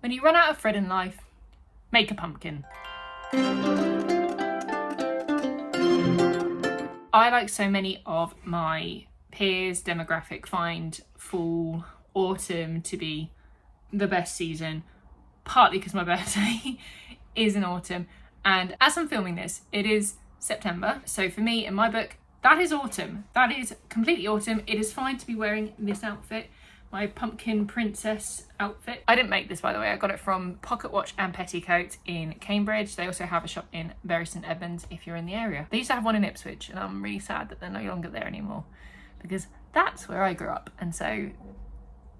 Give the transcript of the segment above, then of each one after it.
When you run out of thread in life, make a pumpkin. I, like so many of my peers, demographic, find fall, autumn to be the best season, partly because my birthday is in autumn. And as I'm filming this, it is September. So for me, in my book, that is autumn. That is completely autumn. It is fine to be wearing this outfit, my pumpkin princess outfit. I didn't make this, by the way. I got it from Pocket Watch and Petticoat in Cambridge. They also have a shop in Bury St Edmunds if you're in the area. They used to have one in Ipswich, and I'm really sad that they're no longer there anymore because that's where I grew up. And so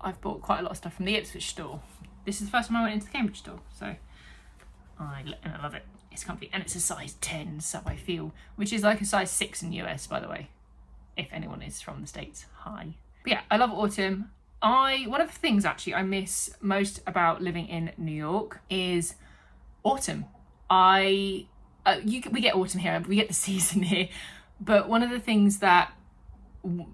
I've bought quite a lot of stuff from the Ipswich store. This is the first time I went into the Cambridge store, so I love it. It's comfy, and it's a size 10, so I feel, which is like a size 6 in the US, by the way, if anyone is from the States. Hi. But yeah, I love autumn. One of the things actually I miss most about living in New York is autumn. We get autumn here, we get the season here, but one of the things that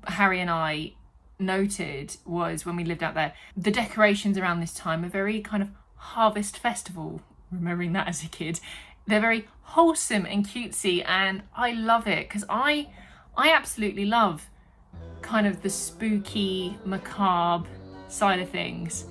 Harry and I noted was when we lived out there, the decorations around this time are very kind of harvest festival, remembering that as a kid. They're very wholesome and cutesy, and I love it because I absolutely love kind of the spooky, macabre side of things.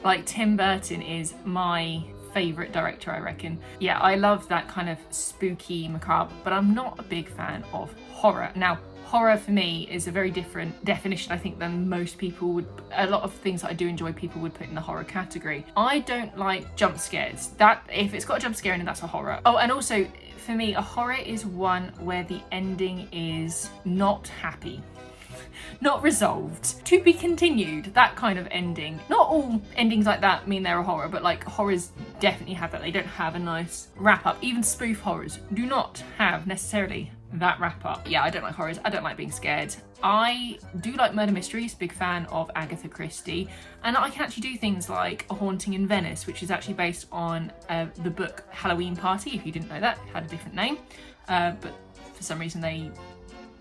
Like, Tim Burton is my favourite director, I reckon. Yeah, I love that kind of spooky, macabre, but I'm not a big fan of horror. Now, horror for me is a very different definition, I think, than most people would. A lot of things that I do enjoy, people would put in the horror category. I don't like jump scares. That, if it's got a jump scare in it, that's a horror. Oh, and also for me, a horror is one where the ending is not happy. Not resolved, to be continued, that kind of ending. Not all endings like that mean they're a horror, but like horrors definitely have that. They don't have a nice wrap up. Even spoof horrors do not have necessarily that wrap up. Yeah, I don't like horrors. I don't like being scared. I do like murder mysteries, big fan of Agatha Christie, and I can actually do things like A Haunting in Venice, which is actually based on the book Halloween Party. If you didn't know that, it had a different name, but for some reason they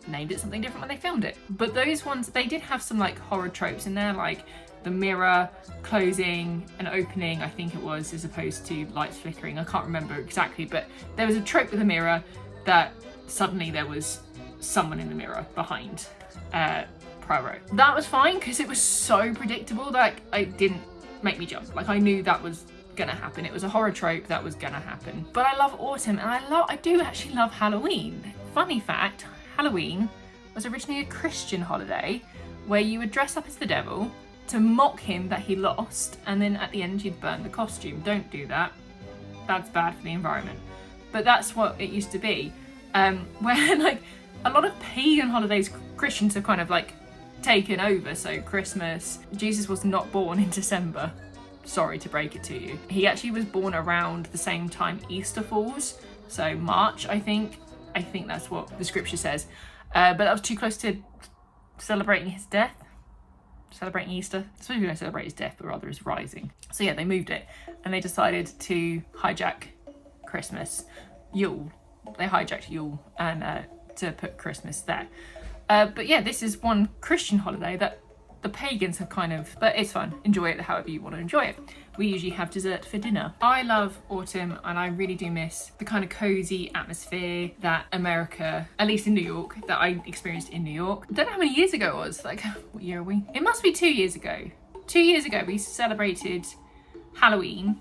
named it something different when they filmed it. But those ones, they did have some like horror tropes in there, like the mirror closing and opening, I think it was, as opposed to lights flickering. I can't remember exactly, but there was a trope with the mirror that suddenly there was someone in the mirror behind Poirot. That was fine because it was so predictable that it didn't make me jump. Like, I knew that was gonna happen. It was a horror trope that was gonna happen. But I love autumn, and I do actually love Halloween. Funny fact, Halloween was originally a Christian holiday where you would dress up as the devil to mock him that he lost, and then at the end you'd burn the costume. Don't do that. That's bad for the environment. But that's what it used to be. Where like a lot of pagan holidays, Christians have kind of like taken over. So Christmas, Jesus was not born in December. Sorry to break it to you. He actually was born around the same time Easter falls. So March, I think. I think that's what the scripture says. But that was too close to celebrating his death. Celebrating Easter. I suppose we don't celebrate his death, but rather his rising. So yeah, they moved it. And they decided to hijack Christmas. Yule. They hijacked Yule and to put Christmas there. But yeah, this is one Christian holiday that the pagans have kind of... But it's fun. Enjoy it however you want to enjoy it. We usually have dessert for dinner. I love autumn, and I really do miss the kind of cozy atmosphere that America, at least in New York, that I experienced in New York. I don't know how many years ago it was. Like, what year are we? It must be 2 years ago. 2 years ago, we celebrated Halloween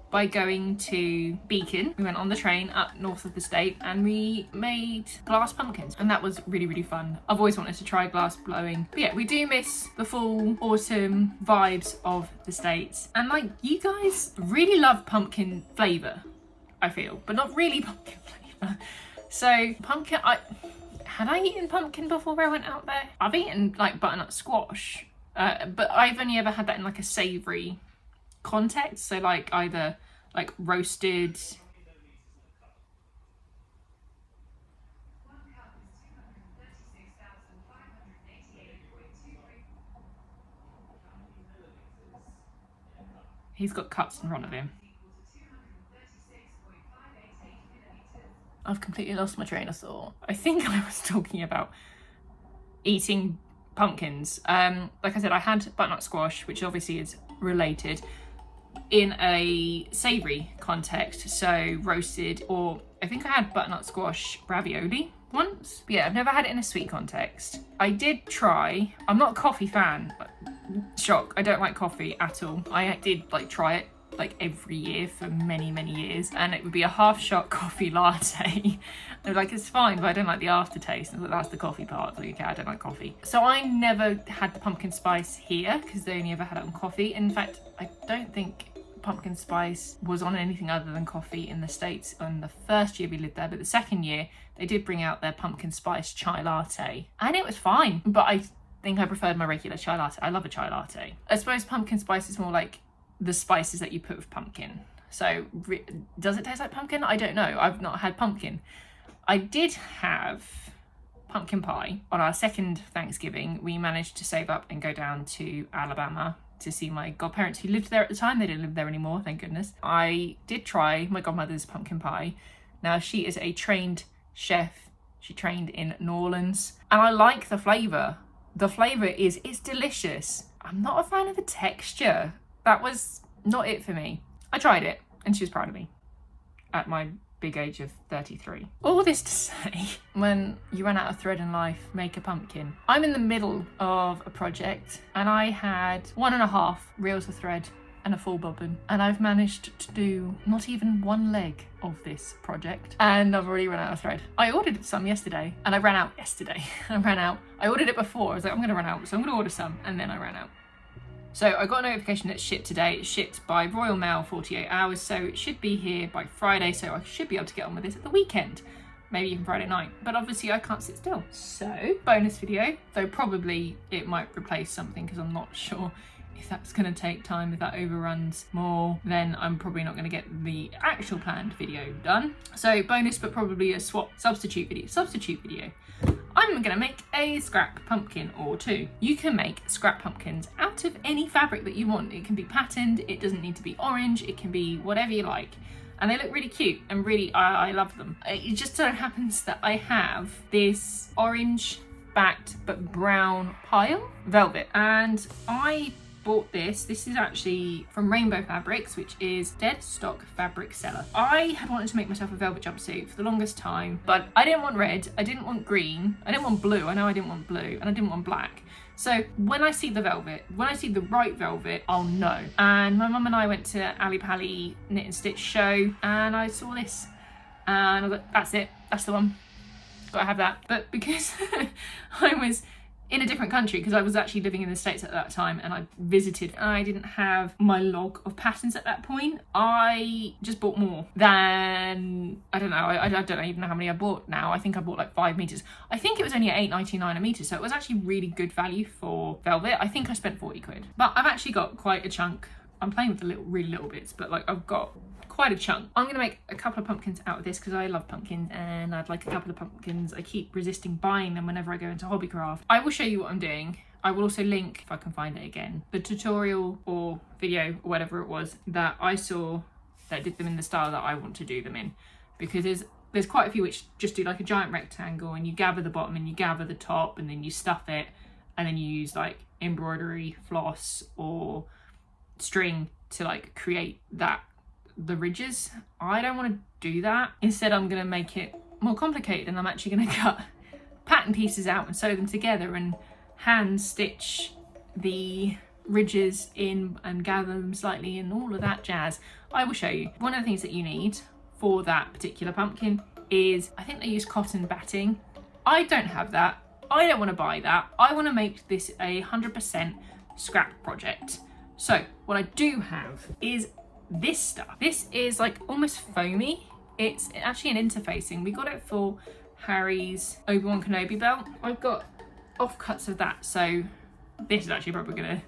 by going to Beacon. We went on the train up north of the state and we made glass pumpkins, and that was really, really fun. I've always wanted to try glass blowing. But yeah, we do miss the fall, autumn vibes of the States. And like, you guys really love pumpkin flavour, I feel, but not really pumpkin flavour. So pumpkin, had I eaten pumpkin before I went out there? I've eaten like butternut squash, but I've only ever had that in like a savoury context, so like either like roasted. He's got cuts in front of him. I've completely lost my train of thought. I think I was talking about eating pumpkins. Like I said, I had butternut squash, which obviously is related. in a savoury context, so roasted, or I think I had butternut squash ravioli once. But yeah, I've never had it in a sweet context. I did try, I'm not a coffee fan, shock, I don't like coffee at all. I did like try it like every year for many years, and it would be a half shot coffee latte. I was like, it's fine, but I don't like the aftertaste. And that's the coffee part. So okay, I don't like coffee. So I never had the pumpkin spice here because they only ever had it on coffee. In fact, I don't think pumpkin spice was on anything other than coffee in the States on the first year we lived there, but the second year they did bring out their pumpkin spice chai latte, and it was fine, but I think I preferred my regular chai latte. I love a chai latte. I suppose pumpkin spice is more like the spices that you put with pumpkin. So does it taste like pumpkin? I don't know. I've not had pumpkin. I did have pumpkin pie on our second Thanksgiving. We managed to save up and go down to Alabama to see my godparents who lived there at the time. They don't live there anymore, thank goodness. I did try my godmother's pumpkin pie. Now, she is a trained chef. She trained in New Orleans, and I like the flavour. The flavour it's delicious. I'm not a fan of the texture. That was not it for me. I tried it, and she was proud of me at my big age of 33. All this to say, when you run out of thread in life, make a pumpkin. I'm in the middle of a project, and I had 1.5 reels of thread and a full bobbin, and I've managed to do not even one leg of this project, and I've already run out of thread. I ordered some yesterday, and I ran out yesterday. I ordered it before. I was like, I'm gonna run out, so I'm gonna order some, and then I ran out. So I got a notification that it's shipped today. It's shipped by Royal Mail 48 hours, so it should be here by Friday, so I should be able to get on with this at the weekend, maybe even Friday night. But obviously I can't sit still. So, bonus video, though probably it might replace something because I'm not sure if that's going to take time. If that overruns more, then I'm probably not going to get the actual planned video done. So bonus, but probably a substitute video. I'm going to make a scrap pumpkin or two. You can make scrap pumpkins out of any fabric that you want. It can be patterned, it doesn't need to be orange, it can be whatever you like. And they look really cute and really, I love them. It just so happens that I have this orange backed but brown pile velvet, and I bought this. This is actually from Rainbow Fabrics, which is dead stock fabric seller. I had wanted to make myself a velvet jumpsuit for the longest time, but I didn't want red, I didn't want green, I didn't want blue, I know I didn't want blue, and I didn't want black. So when I see the velvet, when I see the right velvet, I'll know. And my mum and I went to Ali Pali Knit and Stitch show, and I saw this, and I was like, that's it, that's the one, gotta have that. But because I was in a different country, because I was actually living in the States at that time, and I visited, and I didn't have my log of patterns at that point, I just bought more than, I don't know, I don't even know how many I bought now. I think I bought like 5 meters. I think it was only at £8.99 a meter, so it was actually really good value for velvet. I think I spent 40 quid, but I've actually got quite a chunk. I'm playing with the really little bits, but like I've got quite a chunk. I'm gonna make a couple of pumpkins out of this because I love pumpkins, and I'd like a couple of pumpkins. I keep resisting buying them whenever I go into Hobbycraft. I will show you what I'm doing. I will also link, if I can find it again, the tutorial or video or whatever it was that I saw that did them in the style that I want to do them in, because there's quite a few which just do like a giant rectangle, and you gather the bottom and you gather the top, and then you stuff it, and then you use like embroidery floss or string to like create the ridges. I don't want to do that. Instead, I'm going to make it more complicated, and I'm actually going to cut pattern pieces out and sew them together and hand stitch the ridges in and gather them slightly and all of that jazz. I will show you. One of the things that you need for that particular pumpkin is, I think they use cotton batting. I don't have that. I don't want to buy that. I want to make this a 100% scrap project. So what I do have is this stuff. This is like almost foamy. It's actually an interfacing. We got it for Harry's Obi-Wan Kenobi belt. I've got offcuts of that, so this is actually probably gonna,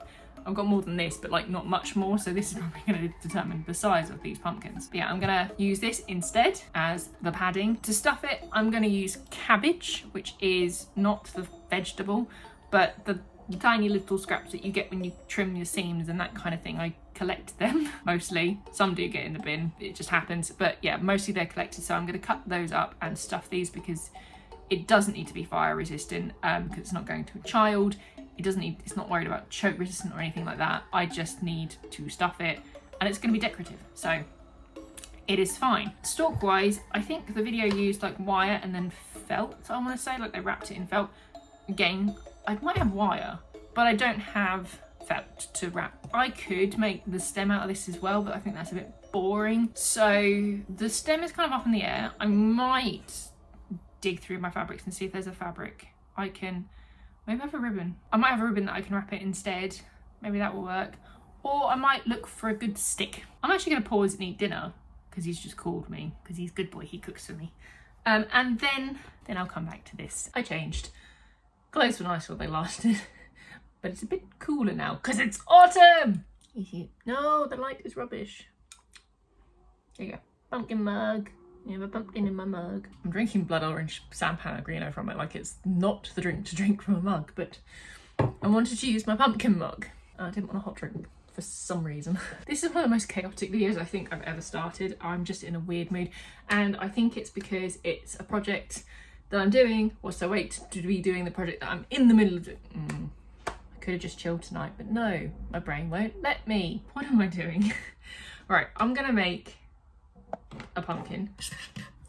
I've got more than this, but like not much more, so this is probably gonna determine the size of these pumpkins. But yeah, I'm gonna use this instead as the padding. To stuff it, I'm gonna use cabbage, which is not the vegetable, but the tiny little scraps that you get when you trim your seams and that kind of thing. I collect them mostly. Some do get in the bin, it just happens, but yeah, mostly they're collected. So I'm going to cut those up and stuff these, because it doesn't need to be fire resistant, because it's not going to a child. It's not worried about choke resistant or anything like that. I just need to stuff it and it's going to be decorative, so it is fine. Stalk wise, I think the video used like wire and then felt, I want to say, like they wrapped it in felt. Again, I might have wire, but I don't have felt to wrap. I could make the stem out of this as well, but I think that's a bit boring. So the stem is kind of up in the air. I might dig through my fabrics and see if there's a fabric I can, maybe I have a ribbon. I might have a ribbon that I can wrap it instead. Maybe that will work. Or I might look for a good stick. I'm actually going to pause and eat dinner because he's just called me, because he's a good boy, he cooks for me. And then I'll come back to this. I changed. Clothes were nice while they lasted, but it's a bit cooler now because it's autumn. No, the light is rubbish. There you go. Pumpkin mug. You have a pumpkin in my mug. I'm drinking blood orange San Pellegrino from it, like it's not the drink to drink from a mug, but I wanted to use my pumpkin mug. I didn't want a hot drink for some reason. This is one of the most chaotic videos I think I've ever started. I'm just in a weird mood, and I think it's because it's a project that I'm doing whilst I wait to be doing the project that I'm in the middle of doing. I could have just chilled tonight, but no, my brain won't let me. What am I doing? Right, I'm gonna make a pumpkin,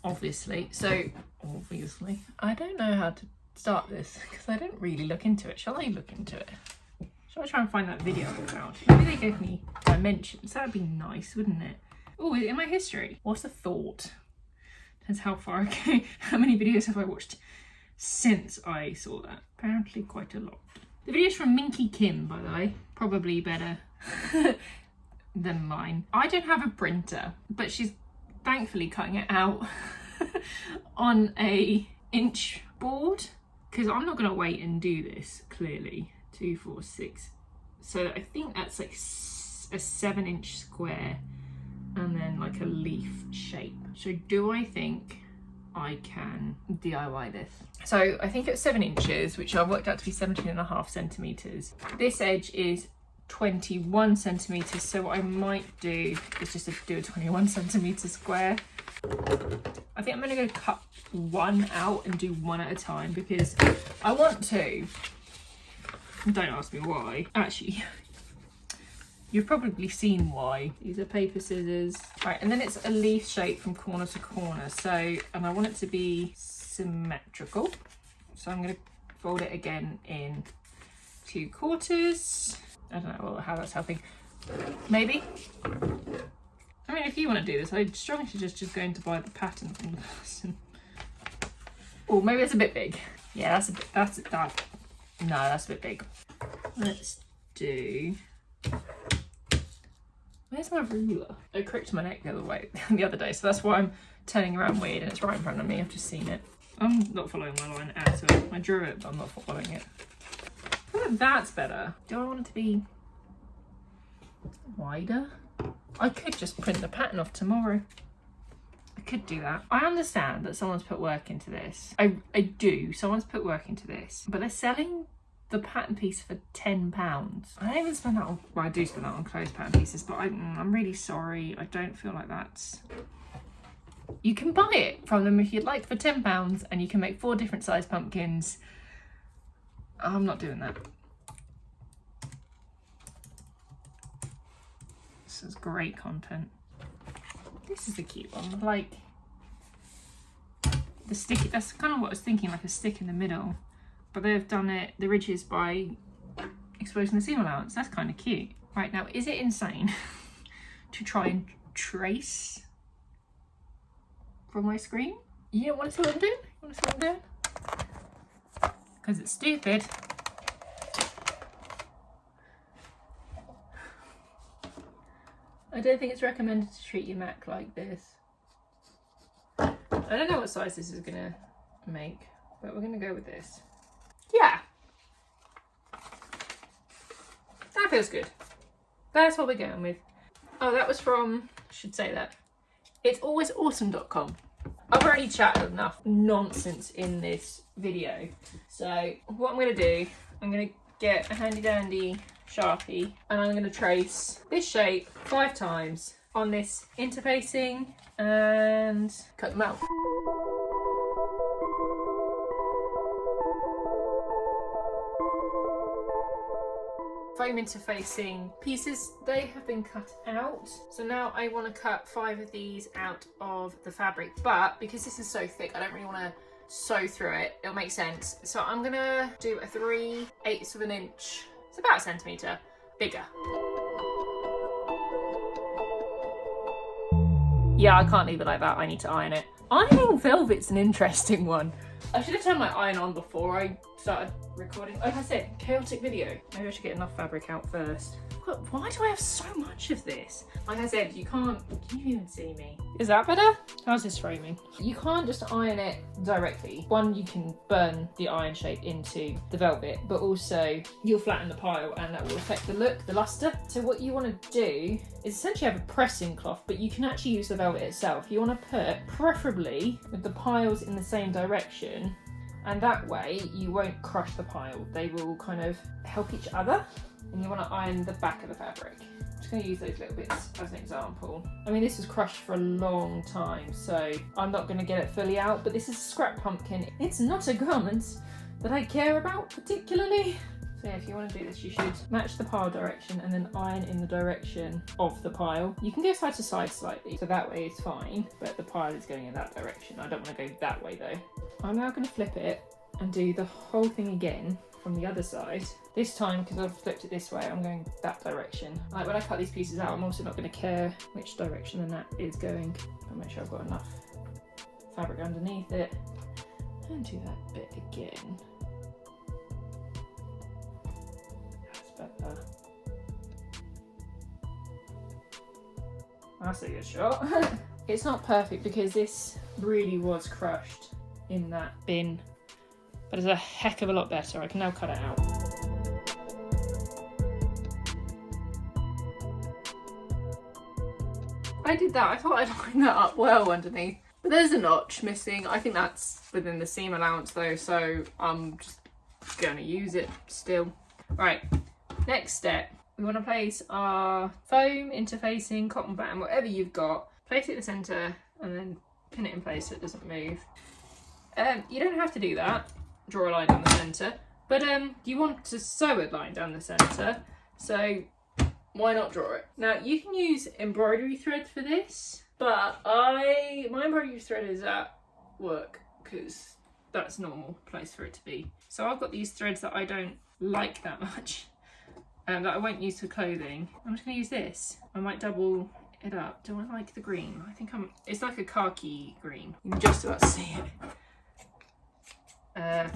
obviously. So, obviously, I don't know how to start this because I didn't really look into it. Shall I look into it? Shall I try and find that video about? Maybe they gave me dimensions. That'd be nice, wouldn't it? Oh, in my history. What's a thought? Depends how far I go. How many videos have I watched since I saw that? Apparently quite a lot. The video's from Minky Kim, by the way. Probably better than mine. I don't have a printer, but she's thankfully cutting it out on a inch board, because I'm not going to wait and do this, clearly. 2, 4, 6. So I think that's like a 7-inch square and then like a leaf shape. So do I think I can DIY this? So I think it's 7 inches, which I've worked out to be 17.5 centimeters. This edge is 21 centimeters. So what I might do is just do a 21 centimeter square. I think I'm gonna go cut one out and do one at a time because I want to. Don't ask me why. Actually, you've probably seen why. These are paper scissors. Right, and then it's a leaf shape from corner to corner. So, and I want it to be symmetrical. So I'm gonna fold it again in 2 quarters. I don't know how that's helping. Maybe. I mean, if you want to do this, I'd strongly suggest just going to buy the pattern from the person. Oh, maybe it's a bit big. Yeah, that's a bit, no, that's a bit big. Let's do, where's my ruler? I crooked my neck the other day, so that's why I'm turning around weird and it's right in front of me. I've just seen it. I'm not following my line at all. I drew it, but I'm not following it. I feel like that's better. Do I want it to be wider? I could just print the pattern off tomorrow. I could do that. I understand that someone's put work into this. I do. Someone's put work into this. But they're selling the pattern piece for £10. I don't even spend that on, well, I do spend that on clothes pattern pieces, but I'm really sorry. I don't feel like that's... You can buy it from them if you'd like for £10 and you can make 4 different size pumpkins. I'm not doing that. This is great content. This is a cute one. Like the stick, that's kind of what I was thinking, like a stick in the middle. But they've done it, the ridges, by exposing the seam allowance. That's kind of cute. Right, now, is it insane to try and trace from my screen? You don't want to see what I'm doing? You want to see what I'm doing? Because it's stupid. I don't think it's recommended to treat your Mac like this. I don't know what size this is gonna make, but we're gonna go with this. Yeah. That feels good. That's what we're going with. Oh, that was from, I should say that. It's alwaysawesome.com. I've already chatted enough nonsense in this video. So what I'm gonna do, I'm gonna get a handy dandy Sharpie and I'm going to trace this shape 5 times on this interfacing and cut them out. If I foam interfacing pieces, they have been cut out. So now I want to cut 5 of these out of the fabric, but because this is so thick, I don't really want to sew through it. It'll make sense. So I'm gonna do a 3/8 of an inch. It's about a centimetre bigger. Yeah, I can't leave it like that. I need to iron it. Ironing velvet's an interesting one. I should have turned my iron on before I started recording. Like I said, chaotic video. Maybe I should get enough fabric out first. But why do I have so much of this? Like I said, you can't, can you even see me? Is that better? How's this framing? You can't just iron it directly. One, you can burn the iron shape into the velvet, but also you'll flatten the pile and that will affect the look, the luster. So what you want to do is essentially have a pressing cloth, but you can actually use the velvet itself. You want to put, preferably with the piles in the same direction, and that way you won't crush the pile. They will kind of help each other. And you want to iron the back of the fabric. I'm just going to use those little bits as an example. I mean, this was crushed for a long time, so I'm not going to get it fully out, but this is a scrap pumpkin. It's not a garment that I care about particularly. So yeah, if you want to do this, you should match the pile direction and then iron in the direction of the pile. You can go side to side slightly, so that way it's fine, but the pile is going in that direction. I don't want to go that way though. I'm now going to flip it and do the whole thing again from the other side. This time, because I've flipped it this way, I'm going that direction. Like when I cut these pieces out, I'm also not going to care which direction the net is going. I'll make sure I've got enough fabric underneath it. And do that bit again. That's better. That's a good shot. It's not perfect because this really was crushed in that bin, but it's a heck of a lot better. I can now cut it out. I did that. I thought I'd line that up well underneath, but there's a notch missing. I think that's within the seam allowance though, so I'm just gonna use it still. Right, next step. We want to place our foam interfacing cotton band, whatever you've got, place it in the centre and then pin it in place so it doesn't move. You don't have to do that. Draw a line down the centre, but you want to sew a line down the centre, so why not draw it? Now you can use embroidery thread for this, but my embroidery thread is at work because that's a normal place for it to be. So I've got these threads that I don't like that much, that I won't use for clothing. I'm just going to use this. I might double it up. Do I like the green? I think it's like a khaki green. You can just about see it. God.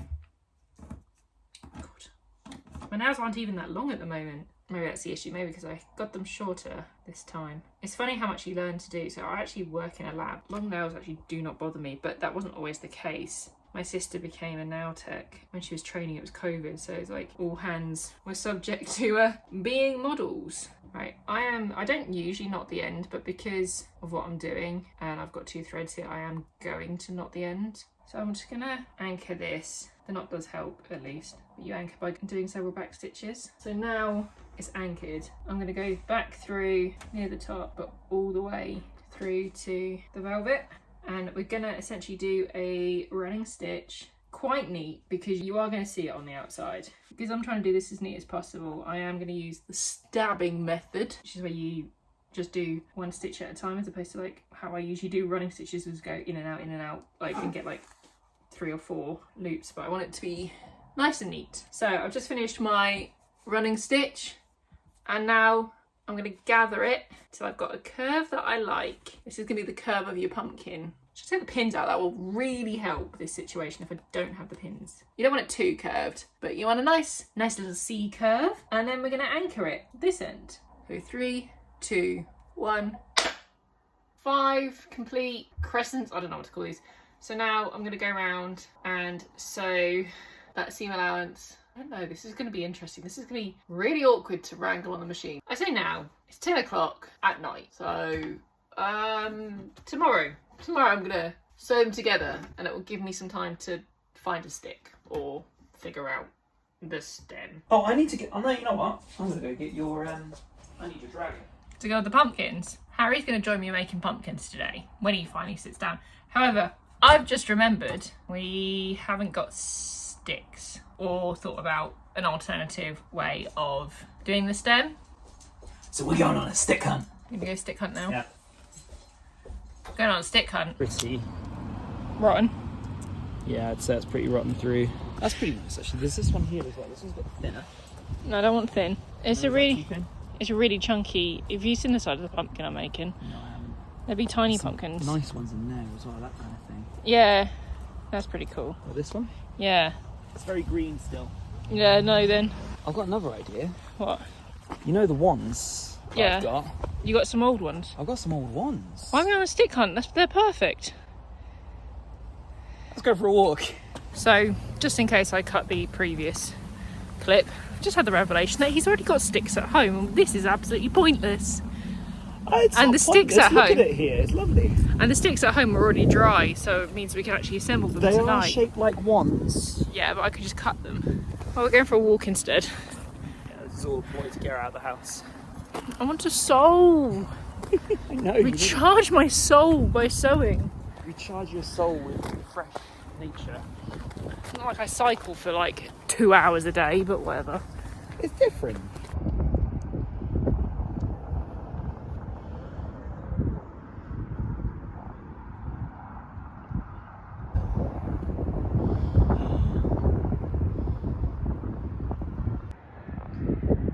My nails aren't even that long at the moment. Maybe that's the issue, maybe because I got them shorter this time. It's funny how much you learn to do. So I actually work in a lab. Long nails actually do not bother me, but that wasn't always the case. My sister became a nail tech when she was training. It was COVID, so it's like all hands were subject to being models. Right, I don't usually knot the end, but because of what I'm doing and I've got 2 threads here, I am going to knot the end. So I'm just gonna anchor this. The knot does help at least, but you anchor by doing several back stitches. So now it's anchored. I'm gonna go back through near the top, but all the way through to the velvet. And we're gonna essentially do a running stitch. Quite neat because you are going to see it on the outside. Because I'm trying to do this as neat as possible, I am going to use the stabbing method, which is where you just do 1 stitch at a time, as opposed to like how I usually do running stitches, is go in and out, like, and get like 3 or 4 loops, but I want it to be nice and neat. So I've just finished my running stitch, and now I'm going to gather it till I've got a curve that I like. This is going to be the curve of your pumpkin. Just take the pins out. That will really help this situation if I don't have the pins. You don't want it too curved, but you want a nice little C curve. And then we're going to anchor it this end. So 3, 2, 1. 5 complete crescents. I don't know what to call these. So now I'm going to go around and sew that seam allowance. I don't know, this is going to be interesting. This is going to be really awkward to wrangle on the machine. I say now, it's 10 o'clock at night. So tomorrow I'm going to sew them together, and it will give me some time to find a stick or figure out the stem. Oh, I need to get, oh no, you know what? I'm going to go get your, I need your dragon. To go with the pumpkins. Harry's going to join me making pumpkins today, when he finally sits down. However, I've just remembered we haven't got sticks or thought about an alternative way of doing the stem. So we're going on a stick hunt. You're gonna go stick hunt now? Yeah. Going on a stick hunt. Pretty. Rotten. Yeah, I'd say it's pretty rotten through. That's pretty nice actually. There's this one here as well. This one's a bit thinner. No, I don't want thin. It's No, a is that really, too thin? it's a really chunky. Have you seen the side of the pumpkin I'm making? No, I haven't. They'll be tiny Some pumpkins. nice ones in there as well, that kind of thing. Yeah, that's pretty cool. Oh, this one? Yeah. It's very green still. Yeah, no then. I've got another idea. What? You know the wands Yeah. I've got? You got some old ones? I've got some old wands. Why are we on a stick hunt? They're perfect. Let's go for a walk. So, just in case I cut the previous clip, I've just had the revelation that he's already got sticks at home and this is absolutely pointless. It's And not the sticks pointless. at Look home. at it here, it's lovely. And the sticks at home are already dry, so it means we can actually assemble them They tonight. are shaped like wands. Yeah, but I could just cut them. Well, we're going for a walk instead. Yeah, this is all a ploy to get her out of the house. I want to sew. I know. Recharge my soul by sewing. Recharge your soul with fresh nature. It's not like I cycle for like 2 hours a day, but whatever. It's different.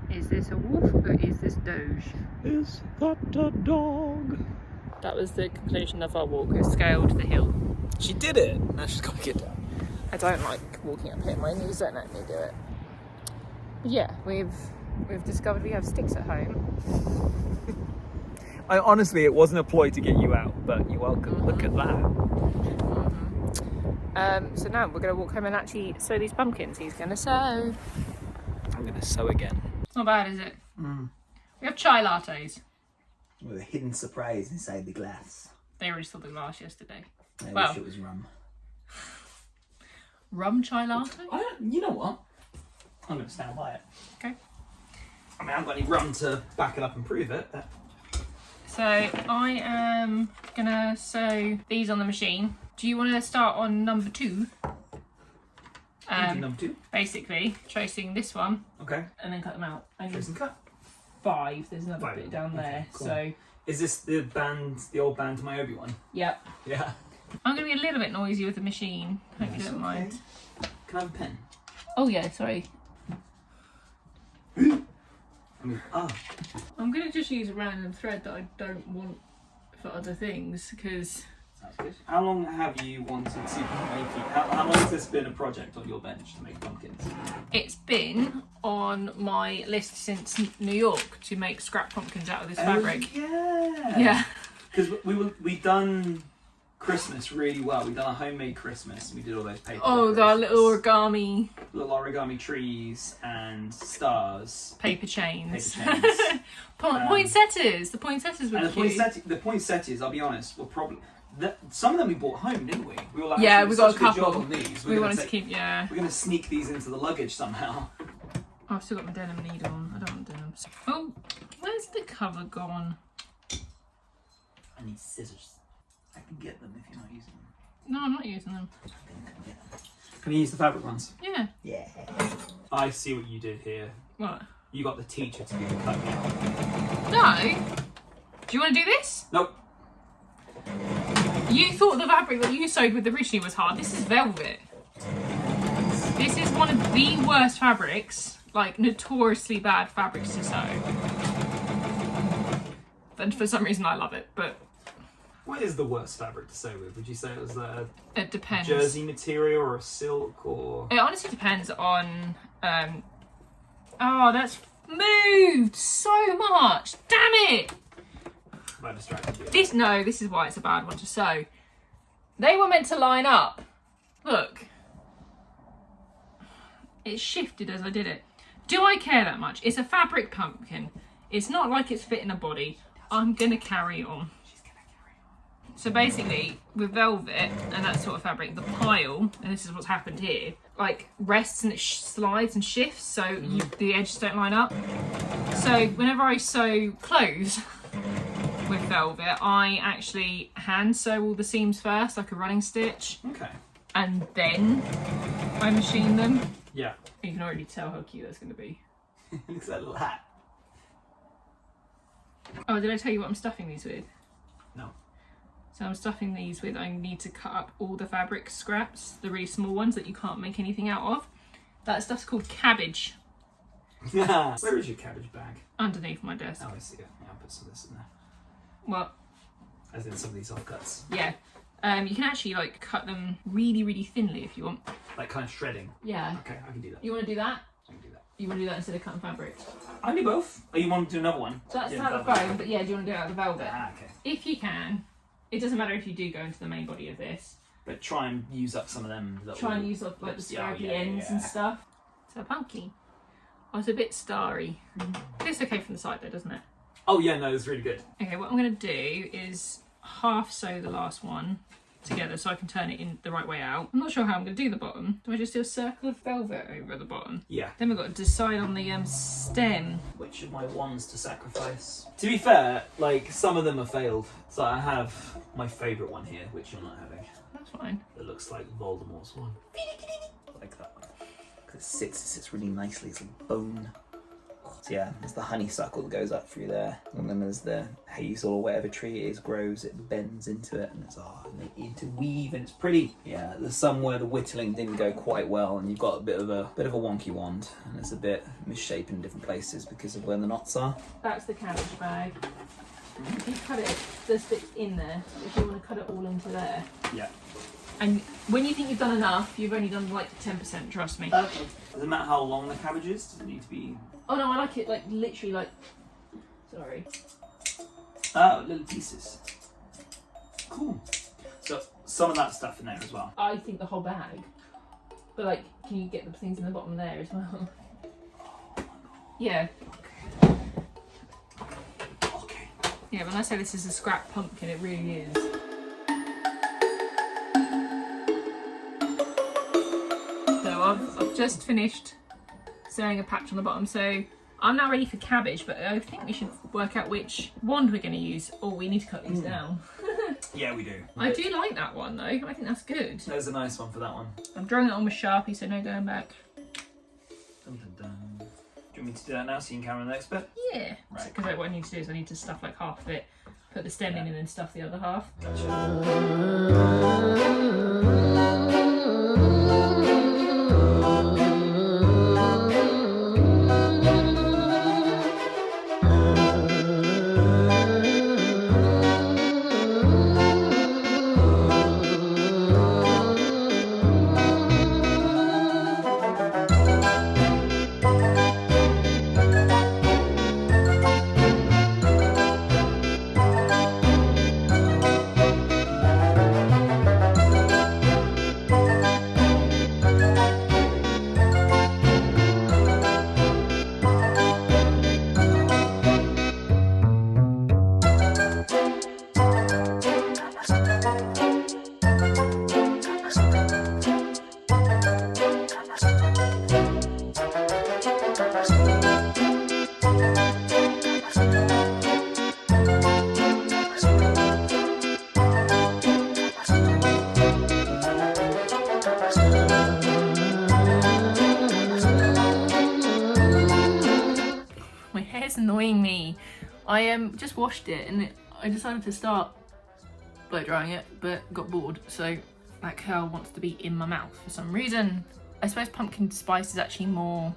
Is this a wolf or is this Doge? Is that a dog? That was the conclusion of our walk. We scaled the hill. She did it. Now she's got to get down. I don't like walking up here. My knees don't let me do it. But yeah, we've discovered we have sticks at home. Honestly, it wasn't a ploy to get you out, but you're welcome. Look at that. So now we're going to walk home and actually sew these pumpkins. He's going to sew. I'm going to sew again. It's not bad, is it? We have chai lattes. With a hidden surprise inside the glass. They already saw the glass yesterday. I Well. wish it was rum. Rum chai latte? You know what? I'm going to stand by it. Okay. I mean, I haven't got any rum to back it up and prove it. But... So I am going to sew these on the machine. Do you want to start on number 2? number 2. Basically, tracing this one Okay. and then cut them out. And Trace and cut. 5. There's another 5. bit down Okay, there. cool. So, Is this the old band to my Obi-Wan? yep. Yeah. I'm going to be a little bit noisy with the machine. Hope you That's don't okay. mind. Can I have a pen? Oh yeah, sorry. I mean, I'm going to just use a random thread that I don't want for other things because sounds good. How long have you wanted to make it? How long has this been a project on your bench to make pumpkins? it's been on my list since New York to make scrap pumpkins out of this fabric. Yeah. Yeah. Because we've done Christmas really well. We've done a homemade Christmas. We did all those paper. Oh, the little origami little origami trees and stars. paper chains. Paper chains. Poinsettias. The poinsettias were And cute. the poinsettias, I'll be honest, were probably some of them we bought home, didn't we? We were like, Yeah, "Actually, we did got a such good job couple. on these. We We're wanted gonna to keep, yeah. We're going to sneak these into the luggage somehow. Oh, I've still got my denim needle on. I don't want denim. Oh, where's the cover gone? I need scissors. I can get them if you're not using them. No, I'm not using them. I think I can get them. Can you use the fabric ones? Yeah. Yeah. I see what you did here. What? You got the teacher to do the cutting. No. Do you want to do this? Nope. You thought the fabric that you sewed with originally was hard. This is velvet. This is one of the worst fabrics, like notoriously bad fabrics to sew. And for some reason I love it, but What is the worst fabric to sew with? Would you say it was a it depends. jersey material or a silk or... It honestly depends on. Oh, that's moved so much. Damn it! Have I distracted you? This is why it's a bad one to sew. They were meant to line up. Look. It shifted as I did it. Do I care that much? It's a fabric pumpkin. It's not like it's fitting a body. I'm gonna carry on. So basically, with velvet and that sort of fabric, the pile, and this is what's happened here, like rests and it slides and shifts, so the edges don't line up. So whenever I sew clothes with velvet, I actually hand sew all the seams first, like a running stitch, Okay. and then I machine them. Yeah. You can already tell how cute that's going to be. It looks like a little hat. Oh, did I tell you what I'm stuffing these with? No. So I'm stuffing these with, I need to cut up all the fabric scraps, the really small ones that you can't make anything out of. That stuff's called cabbage. Where is your cabbage bag? Underneath my desk. Oh, I see it. Yeah, I'll put some of this in there. Well, As in some of these offcuts. yeah. You can actually like cut them really, really thinly if you want. Like kind of shredding. Yeah. Okay, I can do that. You want to do that? I can do that. You want to do that instead of cutting fabric? I can do both. Oh, you want to do another one? So that's Yeah, out of velvet. foam, but yeah, do you want to do it out of the velvet? Ah, okay. If you can. It doesn't matter if you do go into the main body of this. But try and use up some of them. Try and use up like the Yeah, scraggly yeah, ends yeah. and stuff. So punky. Oh, it's a bit starry. It looks okay from the side though, doesn't it? Oh yeah, no, it's really good. Okay, what I'm going to do is half sew the last one together so I can turn it in the right way out. I'm not sure how I'm going to do the bottom. Do I just do a circle of velvet over the bottom? Yeah. Then we've got to decide on the stem. Which of my ones to sacrifice? To be fair, like some of them have failed. So I have my favourite one here, which you're not having. That's fine. It looks like Voldemort's one. Like that one. Because it sits really nicely. It's like bone. So yeah, there's the honeysuckle that goes up through there, and then there's the hazel or whatever tree it is grows. It bends into it, and it's and they interweave, and it's pretty. Yeah, there's some where the whittling didn't go quite well, and you've got a bit of a wonky wand, and it's a bit misshapen in different places because of where the knots are. That's the cabbage bag. If you cut it, there's bits in there. If you want to cut it all into there. Yeah. And when you think you've done enough, you've only done like 10%, trust me. Doesn't matter how long the cabbage is. Does it need to be? Oh no, I like it like literally like. Sorry. Oh, little pieces. Cool. So some of that stuff in there as well. I think the whole bag. But like, can you get the things in the bottom there as well? Yeah. Okay. Yeah, when I say this is a scrap pumpkin, it really is. So I've just finished sewing a patch on the bottom, so I'm now ready for cabbage, but I think we should work out which wand we're going to use. Oh, we need to cut these down. Yeah, we do. I do like that one though, I think that's good. There's a nice one for that one. I'm drawing it on with Sharpie, so no going back. Dun, dun, dun. Do you want me to do that now so you can carry on the next bit? Yeah, Right. because what I need to do is I need to stuff like half of it, put the stem in and then stuff the other half. My hair's annoying me. I just washed it and I decided to start blow drying it, but got bored, so that curl wants to be in my mouth for some reason. I suppose pumpkin spice is actually more...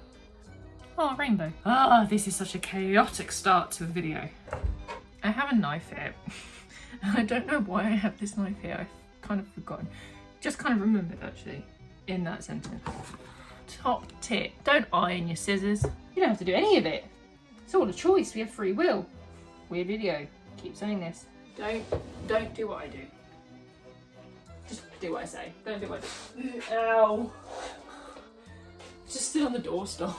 Oh, rainbow. Ah, this is such a chaotic start to a video. I have a knife here. I don't know why I have this knife here. I've kind of forgotten. Just kind of remembered actually in that sentence. Top tip, don't iron your scissors. You don't have to do any of it. It's all a choice, we have free will. Weird video, keep saying this. Don't do what I do. Just do what I say, don't do what I do. Ow. Just sit on the doorstop.